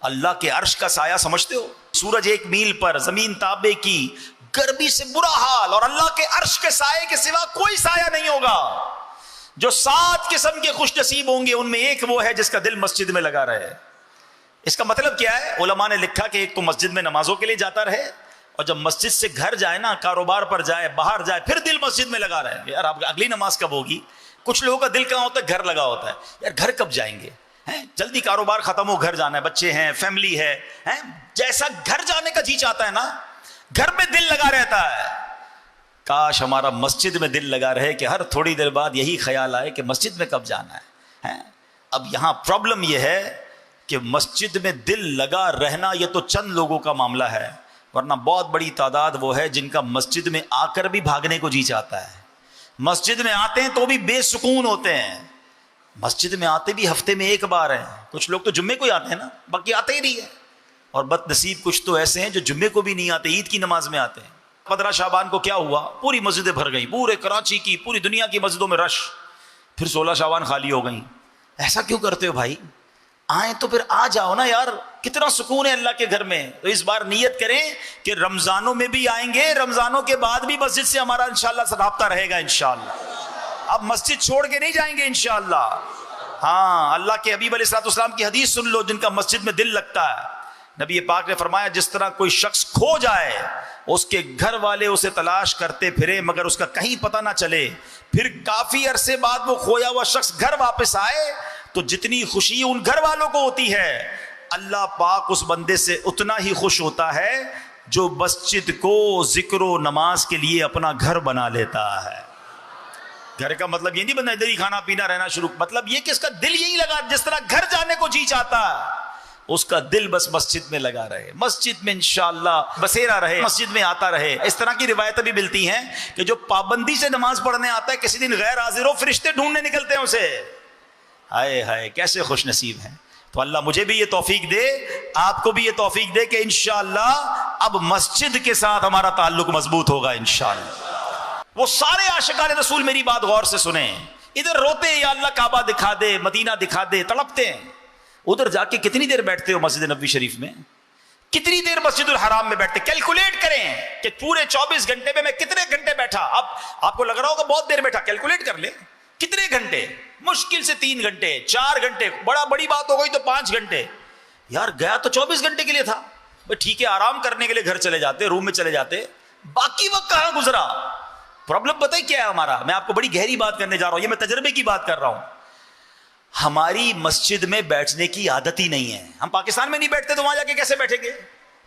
اللہ کے عرش کا سایہ سمجھتے ہو, سورج 1 میل پر, زمین تابے کی, گرمی سے برا حال, اور اللہ کے عرش کے سائے کے سوا کوئی سایہ نہیں ہوگا. جو 7 قسم کے خوش نصیب ہوں گے, ان میں ایک وہ ہے جس کا دل مسجد میں لگا رہے. اس کا مطلب کیا ہے؟ علماء نے لکھا کہ ایک تو مسجد میں نمازوں کے لیے جاتا رہے, اور جب مسجد سے گھر جائے نا, کاروبار پر جائے, باہر جائے, پھر دل مسجد میں لگا رہے. یار آپ اگلی نماز کب ہوگی؟ کچھ لوگوں کا دل کہاں ہوتا ہے؟ گھر لگا ہوتا ہے. یار گھر کب جائیں گے؟ جلدی کاروبار ختم ہو, گھر جانا ہے, بچے ہیں, فیملی ہے. جیسا گھر جانے کا جی چاہتا ہے نا, گھر میں دل لگا رہتا ہے. کاش ہمارا مسجد میں دل لگا رہے کہ ہر تھوڑی دیر بعد یہی خیال آئے کہ مسجد میں کب جانا ہے. اب یہاں پرابلم یہ ہے کہ مسجد میں دل لگا رہنا یہ تو چند لوگوں کا معاملہ ہے, ورنہ بہت بڑی تعداد وہ ہے جن کا مسجد میں آ کر بھی بھاگنے کو جی چاہتا ہے. مسجد میں آتے ہیں تو بھی بے سکون ہوتے ہیں. مسجد میں آتے بھی ہفتے میں 1 بار ہیں. کچھ لوگ تو جمعے کو ہی آتے ہیں نا, باقی آتے ہی نہیں ہیں. اور بد نصیب کچھ تو ایسے ہیں جو جمعے کو بھی نہیں آتے, عید کی نماز میں آتے ہیں. 15 شعبان کو کیا ہوا, پوری مسجدیں بھر گئیں, پورے کراچی کی, پوری دنیا کی مسجدوں میں رش. پھر 16 شعبان خالی ہو گئیں. ایسا کیوں کرتے ہو بھائی؟ آئیں تو پھر آ جاؤ نا یار, کتنا سکون ہے اللہ کے گھر میں. تو اس بار نیت کریں کہ رمضانوں میں بھی آئیں گے, رمضانوں کے بعد بھی مسجد سے ہمارا انشاءاللہ رابطہ رہے گا انشاءاللہ. اب مسجد چھوڑ کے نہیں جائیں گے انشاءاللہ. ہاں, اللہ کے حبیب علیہ السلام کی حدیث سن لو, جن کا مسجد میں دل لگتا ہے. نبی پاک نے فرمایا, جس طرح کوئی شخص کھو جائے, اس کے گھر والے اسے تلاش کرتے پھرے مگر اس کا کہیں پتہ نہ چلے, پھر کافی عرصے بعد وہ کھویا ہوا شخص گھر واپس آئے, تو جتنی خوشی ان گھر والوں کو ہوتی ہے, اللہ پاک اس بندے سے اتنا ہی خوش ہوتا ہے جو مسجد کو ذکر و نماز کے لیے اپنا گھر بنا لیتا ہے. گھر کا مطلب یہ نہیں بنا ادھر ہی کھانا پینا رہنا شروع, مطلب یہ کہ اس کا دل یہی لگا, جس طرح گھر جانے کو جی چاہتا ہے, اس کا دل بس مسجد میں لگا رہے, مسجد میں انشاءاللہ بسیرا رہے, مسجد میں آتا رہے. اس طرح کی روایتیں بھی ملتی ہیں کہ جو پابندی سے نماز پڑھنے آتا ہے, کسی دن غیر حاضر ہو, فرشتے ڈھونڈنے نکلتے ہیں اسے. ہائے ہائے, کیسے خوش نصیب ہیں. تو اللہ مجھے بھی یہ توفیق دے, آپ کو بھی یہ توفیق دے کہ انشاءاللہ اب مسجد کے ساتھ ہمارا تعلق مضبوط ہوگا انشاءاللہ. وہ سارے عاشقان رسول میری بات غور سے سنیں, ادھر روتے ہیں یا اللہ کعبہ دکھا دے, مدینہ دکھا دے, تڑپتے ہیں. ادھر جا کے کتنی دیر بیٹھتے ہو مسجد نبوی شریف میں, کتنی دیر مسجد الحرام میں بیٹھتے؟ کیلکولیٹ کریں کہ پورے 24 گھنٹے میں کتنے گھنٹے بیٹھا. اب آپ کو لگ رہا ہوگا بہت دیر بیٹھا, کیلکولیٹ کر لیں کتنے گھنٹے. مشکل سے 3 گھنٹے 4 گھنٹے, بڑی بات ہو گئی تو 5 گھنٹے. یار گیا تو 24 گھنٹے کے لیے تھا, ٹھیک ہے آرام کرنے کے لیے گھر چلے جاتے, روم میں چلے جاتے, باقی وقت کہاں گزرا؟ پرابلم پتہ ہے کیا ہے ہمارا؟ میں آپ کو بڑی گہری بات کرنے جا رہا ہوں, یہ میں تجربے کی بات کر رہا ہوں. ہماری مسجد میں بیٹھنے کی عادت ہی نہیں ہے. ہم پاکستان میں نہیں بیٹھتے تو وہاں جا کے کیسے بیٹھیں گے؟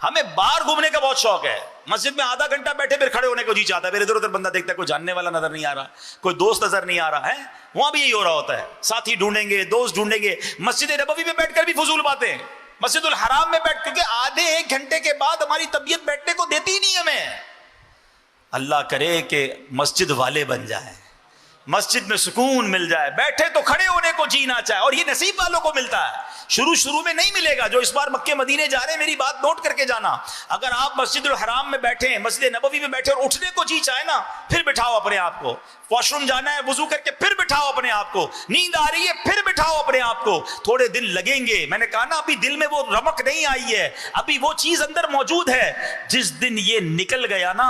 ہمیں باہر گھومنے کا بہت شوق ہے. مسجد میں آدھا گھنٹہ بیٹھے پھر کھڑے ہونے کو جی چاہتا ہے, پھر ادھر ادھر بندہ دیکھتا ہے, کوئی جاننے والا نظر نہیں آ رہا, کوئی دوست نظر نہیں آ رہا ہے. وہاں بھی یہی ہو رہا ہوتا ہے, ساتھی ڈھونڈیں گے, دوست ڈھونڈیں گے. مسجد نبوی میں بیٹھ کر بھی فضول باتیں, مسجد الحرام میں بیٹھ, کیونکہ آدھے 1 گھنٹے کے بعد ہماری طبیعت بیٹھنے کو دیتی ہی نہیں ہمیں. اللہ کرے کہ مسجد والے بن جائیں, مسجد میں سکون مل جائے, بیٹھے تو کھڑے ہونے کو جی نہ چاہے. اور یہ نصیب والوں کو ملتا ہے, شروع میں نہیں ملے گا. جو اس بار مکے مدینے جا رہے ہیں میری بات نوٹ کر کے جانا, اگر آپ مسجد الحرام میں بیٹھے, مسجد نبوی میں بیٹھے اور اٹھنے کو جی چاہے نا, پھر بٹھاؤ اپنے آپ کو. واش روم جانا ہے, وضو کر کے پھر بٹھاؤ اپنے آپ کو. نیند آ رہی ہے, پھر بٹھاؤ اپنے آپ کو. تھوڑے دن لگیں گے, میں نے کہا نا ابھی دل میں وہ رمق نہیں آئی ہے, ابھی وہ چیز اندر موجود ہے. جس دن یہ نکل گیا نا,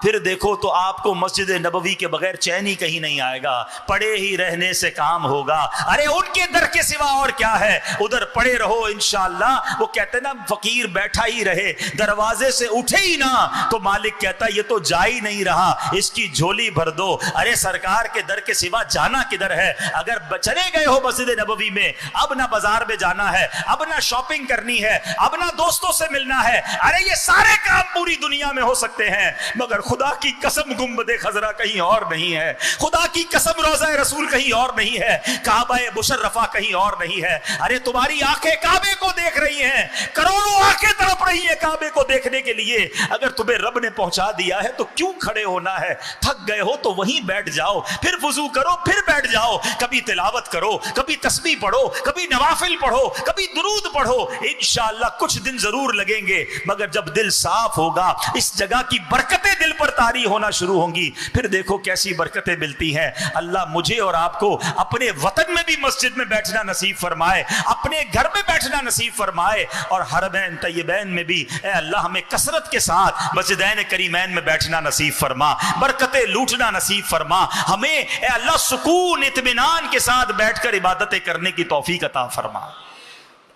پھر دیکھو تو آپ کو مسجد نبوی کے بغیر چین ہی کہیں نہیں آئے گا, پڑے ہی رہنے سے کام ہوگا. ارے ان کے در کے سوا اور کیا ہے, ادھر ادھر پڑے رہو انشاءاللہ. وہ کہتے نا فقیر بیٹھا ہی رہے, دروازے سے اٹھے ہی نہ تو مالک کہتا یہ تو جا ہی نہیں رہا, اس کی جھولی بھر دو. ارے سرکار کے در کے سوا جانا کدھر ہے؟ اگر چلے گئے ہو مسجد نبوی میں, اب نہ بازار میں جانا ہے, اب نہ شاپنگ کرنی ہے, اب نہ دوستوں سے ملنا ہے. ارے یہ سارے کام پوری دنیا میں ہو سکتے ہیں, مگر خدا کی قسم گنبد خضرا کہیں اور نہیں ہے, خدا کی قسم روضہ رسول کہیں اور نہیں ہے, کعبہ مشرفہ کہیں اور نہیں ہے. ارے تمہاری آنکھیں کعبے کو دیکھ رہی ہیں, کروڑوں آنکھیں تڑپ رہی ہیں کعبے کو دیکھنے کے لیے. اگر تمہیں رب نے پہنچا دیا ہے تو کیوں کھڑے ہونا ہے؟ تھک گئے ہو تو وہیں بیٹھ جاؤ, پھر وضو کرو, پھر بیٹھ جاؤ, کبھی تلاوت کرو, کبھی تسبیح پڑھو, کبھی نوافل پڑھو, کبھی درود پڑھو. انشاءاللہ کچھ دن ضرور لگیں گے, مگر جب دل صاف ہوگا اس جگہ کی برکتیں دل پر طاری ہونا شروع ہوں گی. پھر دیکھو کیسی برکتیں ملتی ہیں. اللہ مجھے اور آپ کو اپنے وطن میں بھی مسجد میں بیٹھنا نصیب فرمائے, اپنے گھر میں بیٹھنا نصیب فرمائے, اور حرمین طیبین میں بھی اے اللہ ہمیں کثرت کے ساتھ مسجدین کریمین میں بیٹھنا نصیب فرما, برکتیں لوٹنا نصیب فرما. ہمیں اے اللہ سکون اطمینان کے ساتھ بیٹھ کر عبادتیں کرنے کی توفیق عطا فرما.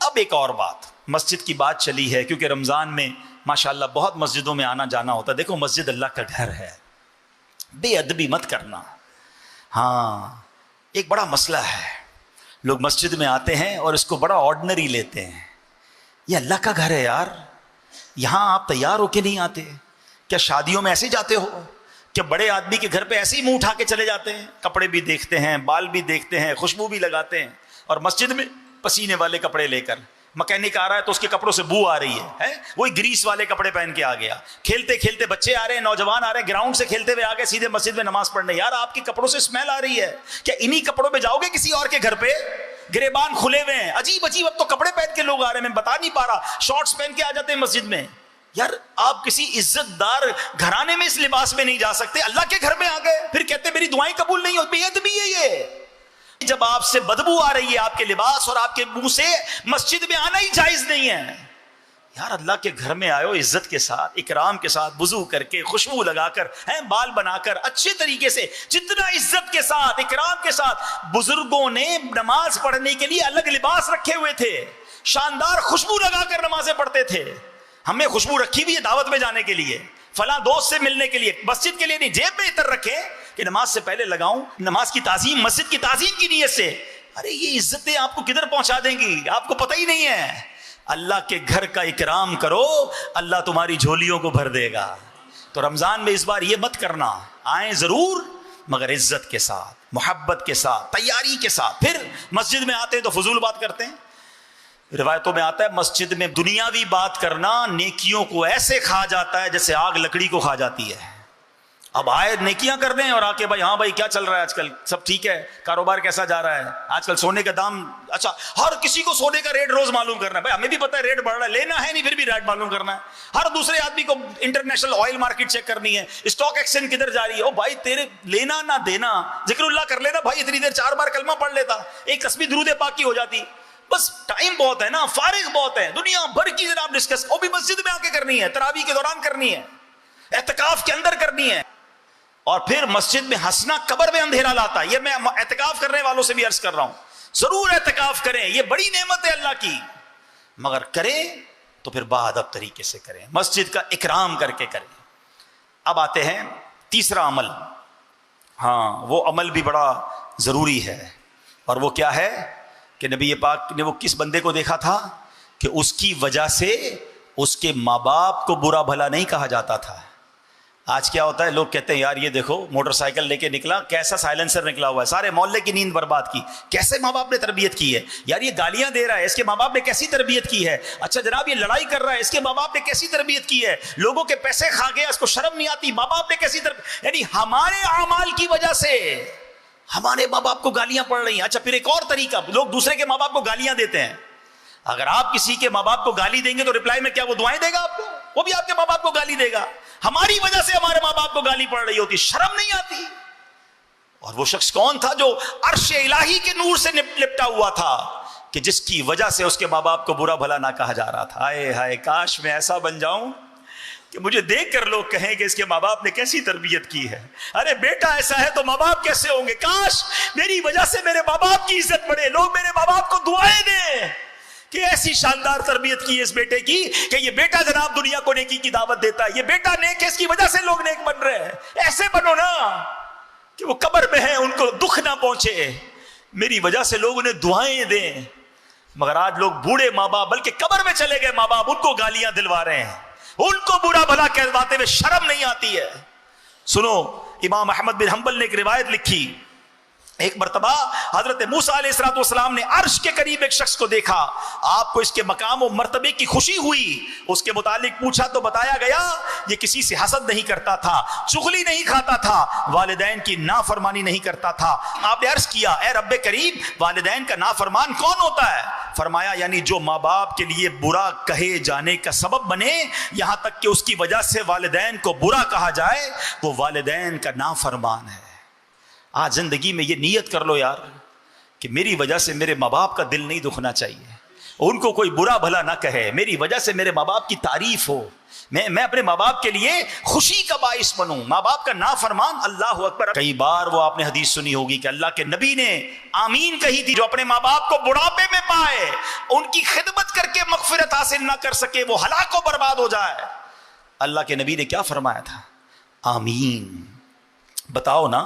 اب ایک اور بات, مسجد کی بات چلی ہے کیونکہ رمضان میں ماشاءاللہ بہت مسجدوں میں آنا جانا ہوتا ہے. دیکھو مسجد اللہ کا گھر ہے, بے ادبی مت کرنا. ہاں ایک بڑا مسئلہ ہے, لوگ مسجد میں آتے ہیں اور اس کو بڑا آرڈنری لیتے ہیں. یہ اللہ کا گھر ہے یار, یہاں آپ تیار ہو کے نہیں آتے کیا؟ شادیوں میں ایسے جاتے ہو کہ بڑے آدمی کے گھر پہ ایسے ہی منہ اٹھا کے چلے جاتے ہیں؟ کپڑے بھی دیکھتے ہیں, بال بھی دیکھتے ہیں, خوشبو بھی لگاتے ہیں, اور مسجد میں پسینے والے کپڑے لے کر مکینک آ رہا ہے تو اس کے کپڑوں سے بو آ رہی ہے, وہی گریس والے کپڑے پہن کے آ گیا. کھیلتے کھیلتے بچے آ رہے ہیں, نوجوان آ رہے ہیں, گراؤنڈ سے کھیلتے ہوئے آ گئے سیدھے مسجد میں نماز پڑھنے. یار آپ کے کپڑوں سے اسمیل آ رہی ہے, کیا انہی کپڑوں میں جاؤ گے کسی اور کے گھر پہ؟ گریبان کھلے ہوئے ہیں, عجیب عجیب اب تو کپڑے پہن کے لوگ آ رہے ہیں, میں بتا نہیں پا رہا, شارٹس پہن کے آ جاتے ہیں مسجد میں. یار آپ کسی عزت دار گھرانے میں اس لباس میں نہیں جا سکتے, اللہ کے گھر میں آ گئے, پھر کہتے میری دعائیں قبول نہیں ہوتی. بے ادبی ہے یہ. جب آپ سے بدبو آ رہی ہے آپ کے لباس اور آپ کے منہ سے, مسجد میں آنا ہی جائز نہیں ہے. یار اللہ کے گھر میں آئے ہو عزت کے ساتھ, اکرام کے ساتھ, وضو کر کے, خوشبو لگا کر, بال بنا کر, اچھے طریقے سے, جتنا عزت کے ساتھ, اکرام کے ساتھ. بزرگوں نے نماز پڑھنے کے لیے الگ لباس رکھے ہوئے تھے, شاندار خوشبو لگا کر نمازیں پڑھتے تھے. ہمیں خوشبو رکھی ہوئی ہے دعوت میں جانے کے لیے, فلاں دوست سے ملنے کے لیے, مسجد کے لیے نہیں. جیب میں اتر رکھے کہ نماز سے پہلے لگاؤں, نماز کی تعظیم, مسجد کی تعظیم کی نیت سے. ارے یہ عزتیں آپ کو کدھر پہنچا دیں گی, آپ کو پتہ ہی نہیں ہے. اللہ کے گھر کا اکرام کرو, اللہ تمہاری جھولیوں کو بھر دے گا. تو رمضان میں اس بار یہ مت کرنا, آئیں ضرور مگر عزت کے ساتھ, محبت کے ساتھ, تیاری کے ساتھ. پھر مسجد میں آتے ہیں تو فضول بات کرتے ہیں. روایتوں میں آتا ہے مسجد میں دنیاوی بات کرنا نیکیوں کو ایسے کھا جاتا ہے جیسے آگ لکڑی کو کھا جاتی ہے. اب آئے نیکیاں کر دیں اور آ کے بھائی ہاں بھائی کیا چل رہا ہے آج کل, سب ٹھیک ہے, کاروبار کیسا جا رہا ہے, آج کل سونے کا دام, اچھا ہر کسی کو سونے کا ریٹ روز معلوم کرنا ہے. بھائی ہمیں بھی پتا ہے ریٹ بڑھ رہا ہے, لینا ہے نہیں پھر بھی ریٹ معلوم کرنا ہے. ہر دوسرے آدمی کو انٹرنیشنل آئل مارکیٹ چیک کرنی ہے, اسٹاک ایکسچینج کدھر جا رہی ہے. او بھائی تیرے لینا نہ دینا, ذکر اللہ کر لینا بھائی, اتنی دیر 4 بار کلمہ پڑھ لیتا, ایک تسبیح درود پاک کی ہو جاتی. بس ٹائم بہت ہے نا, فارغ بہت ہے, دنیا بھر کی جناب ڈسکس, وہ بھی مسجد میں آ کے کرنی ہے, تراویح کے دوران کرنی ہے, اعتکاف کے اندر کرنی ہے. اور پھر مسجد میں ہنسنا قبر میں اندھیرا لاتا ہے. یہ میں اعتکاف کرنے والوں سے بھی عرض کر رہا ہوں, ضرور اعتکاف کریں, یہ بڑی نعمت ہے اللہ کی, مگر کریں تو پھر باادب طریقے سے کریں, مسجد کا اکرام کر کے کریں. اب آتے ہیں تیسرا عمل. ہاں وہ عمل بھی بڑا ضروری ہے, اور وہ کیا ہے کہ نبی پاک نے وہ کس بندے کو دیکھا تھا کہ اس کی وجہ سے اس کے ماں باپ کو برا بھلا نہیں کہا جاتا تھا. آج کیا ہوتا ہے, لوگ کہتے ہیں یار یہ دیکھو موٹر سائیکل لے کے نکلا, کیسا سائلنسر نکلا ہوا ہے, سارے محلے کی نیند برباد کی, کیسے ماں باپ نے تربیت کی ہے. یار یہ گالیاں دے رہا ہے, اس کے ماں باپ نے کیسی تربیت کی ہے. اچھا جناب یہ لڑائی کر رہا ہے, اس کے ماں باپ نے کیسی تربیت کی ہے. لوگوں کے پیسے کھا گیا, اس کو شرم نہیں آتی, ماں باپ نے کیسی تربیت. یعنی ہمارے اعمال کی وجہ سے ہمارے ماں باپ کو گالیاں پڑ رہی ہیں. اچھا پھر ایک اور طریقہ, لوگ دوسرے کے ماں باپ کو گالیاں دیتے ہیں. اگر آپ کسی کے ماں باپ کو گالی دیں گے تو ریپلائی میں کیا وہ دعائیں دے گا آپ کو؟ وہ بھی آپ کے ماں باپ کو گالی دے گا. ہماری وجہ سے ہمارے ماں باپ کو گالی پڑ رہی ہوتی, شرم نہیں آتی. اور وہ شخص کون تھا جو عرش الہی کے نور سے لپٹا ہوا تھا کہ جس کی وجہ سے اس کے ماں باپ کو برا بھلا نہ کہا جا رہا تھا. ہائے ہائے کاش میں ایسا بن جاؤں کہ مجھے دیکھ کر لوگ کہیں کہ اس کے ماں باپ نے کیسی تربیت کی ہے. ارے بیٹا ایسا ہے تو ماں باپ کیسے ہوں گے. کاش میری وجہ سے میرے ماں باپ کی عزت بڑھے, لوگ میرے ماں باپ کو دعائیں دیں کہ ایسی شاندار تربیت کی اس بیٹے کی کہ یہ بیٹا جناب دنیا کو نیکی کی دعوت دیتا ہے, یہ بیٹا نیک ہے, اس کی وجہ سے لوگ نیک بن رہے ہیں. ایسے بنو نا کہ وہ قبر میں ہیں ان کو دکھ نہ پہنچے, میری وجہ سے لوگ انہیں دعائیں دیں. مگر آج لوگ بوڑھے ماں باپ, بلکہ قبر میں چلے گئے ماں باپ, ان کو گالیاں دلوا رہے ہیں, ان کو برا بھلا کہلواتے ہوئے شرم نہیں آتی ہے. سنو, امام احمد بن حنبل نے ایک روایت لکھی, ایک مرتبہ حضرت موسیٰ علیہ السلام نے عرش کے قریب ایک شخص کو دیکھا, آپ کو اس کے مقام و مرتبے کی خوشی ہوئی, اس کے متعلق پوچھا تو بتایا گیا یہ کسی سے حسد نہیں کرتا تھا, چغلی نہیں کھاتا تھا, والدین کی نافرمانی نہیں کرتا تھا. آپ نے عرض کیا اے رب کریم والدین کا نافرمان کون ہوتا ہے؟ فرمایا یعنی جو ماں باپ کے لیے برا کہے جانے کا سبب بنے, یہاں تک کہ اس کی وجہ سے والدین کو برا کہا جائے, وہ والدین کا نافرمان ہے. آج زندگی میں یہ نیت کر لو یار کہ میری وجہ سے میرے ماں باپ کا دل نہیں دکھنا چاہیے, ان کو کوئی برا بھلا نہ کہے, میری وجہ سے میرے ماں باپ کی تعریف ہو, میں اپنے ماں باپ کے لیے خوشی کا باعث بنوں. ماں باپ کا نافرمان, اللہ اکبر. کئی بار وہ آپ نے حدیث سنی ہوگی کہ اللہ کے نبی نے آمین کہی تھی, جو اپنے ماں باپ کو بڑھاپے میں پائے, ان کی خدمت کر کے مغفرت حاصل نہ کر سکے, وہ ہلاک و برباد ہو جائے. اللہ کے نبی نے کیا فرمایا تھا؟ آمین. بتاؤ نا,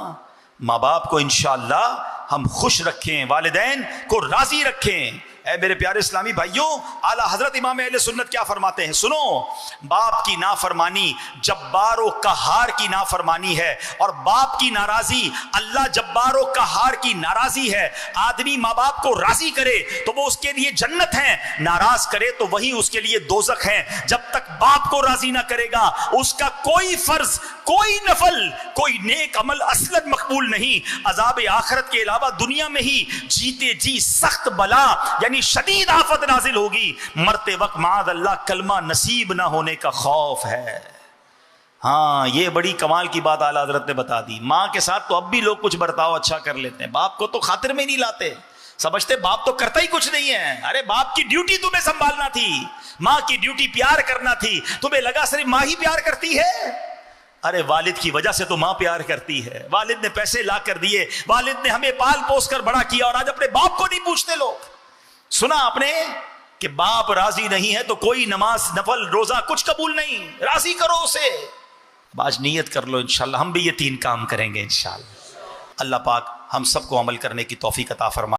ماں باپ کو انشاءاللہ ہم خوش رکھیں, والدین کو راضی رکھیں. اے میرے پیارے اسلامی بھائیوں, اعلیٰ حضرت امام اہل سنت کیا فرماتے ہیں؟ سنو, باپ کی نافرمانی جبار و قہار کی نافرمانی ہے, اور باپ کی ناراضی اللہ جبار و قہار کی ناراضی ہے. آدمی ماں باپ کو راضی کرے تو وہ اس کے لیے جنت ہے, ناراض کرے تو وہی اس کے لیے دوزخ ہے. جب تک باپ کو راضی نہ کرے گا اس کا کوئی فرض, کوئی نفل, کوئی نیک عمل اصلاً مقبول نہیں. عذاب آخرت کے علاوہ دنیا میں ہی جیتے جی سخت بلا یعنی شدید آفت نازل ہوگی, مرتے وقت معاذ اللہ کلمہ نصیب نہ ہونے کا خوف ہے. ہاں, یہ بڑی کمال کی بات اعلیٰ حضرت نے بتا دی. ماں کے ساتھ تو اب بھی لوگ کچھ برتاؤ اچھا کر لیتے ہیں, باپ کو تو خاطر میں نہیں لاتے, سمجھتے باپ تو کرتا ہی کچھ نہیں ہے. ارے باپ کی ڈیوٹی تمہیں سنبھالنا تھی, ماں کی ڈیوٹی پیار کرنا تھی, تمہیں لگا صرف ماں ہی پیار کرتی ہے. ارے والد کی وجہ سے تو ماں پیار کرتی ہے, والد نے پیسے لا کر دیے, والد نے ہمیں پال پوس کر بڑا کیا, اور آج اپنے باپ کو نہیں پوچھتے لوگ. سنا آپ نے کہ باپ راضی نہیں ہے تو کوئی نماز نفل روزہ کچھ قبول نہیں, راضی کرو اسے. آج نیت کر لو انشاءاللہ ہم بھی یہ 3 کام کریں گے انشاءاللہ. اللہ پاک ہم سب کو عمل کرنے کی توفیق عطا فرمائے.